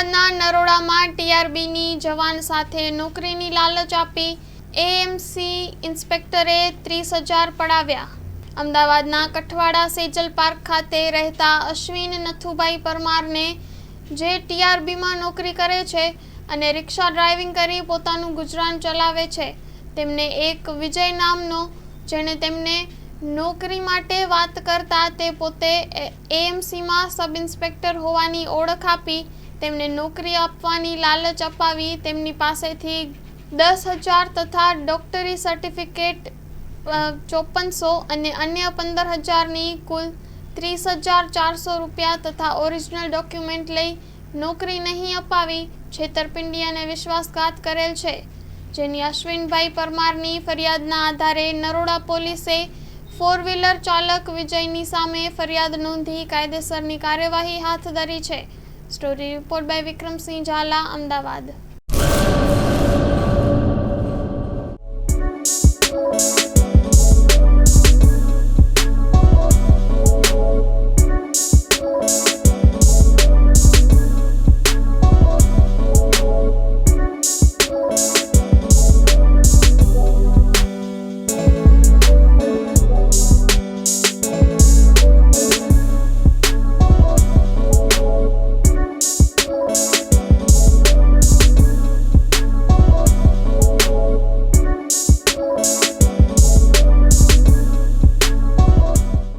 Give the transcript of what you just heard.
અમદાવાદના નરોડામાં ટીઆરબીની જવાન સાથે નોકરીની લાલચ આપી એએમસી ઇન્સ્પેક્ટરે 30,000 પડાવ્યા। અમદાવાદના કઠવાડા સેજલ પાર્ક ખાતે રહેતા અશ્વિન નથુભાઈ પરમારને, જે ટીઆરબીમાં નોકરી કરે છે અને રિક્ષા ડ્રાઇવિંગ કરી પોતાનું ગુજરાન ચલાવે છે, તેમને એક વિજય નામનો, જેણે તેમને નોકરી માટે વાત કરતા તે પોતે એએમસીમાં સબ ઇન્સ્પેક્ટર હોવાની ઓળખ આપી તેમને નોકરી આપવાની લાલચ અપાવી તેમની પાસેથી 10,000 તથા ડોક્ટરી સર્ટિફિકેટ 5400 અને અન્ય 15,000ની કુલ 30,400 રૂપિયા તથા ઓરિજિનલ ડોક્યુમેન્ટ લઈ નોકરી નહીં અપાવી છેતરપિંડી અને વિશ્વાસઘાત કરેલ છે, જેની અશ્વિનભાઈ પરમારની ફરિયાદના આધારે નરોડા પોલીસે 4 વ્હીલર ચાલક વિજયની સામે ફરિયાદ નોંધી કાયદેસરની કાર્યવાહી હાથ ધરી છે। Story report by Vikramsinh Jhala, Ahmedabad.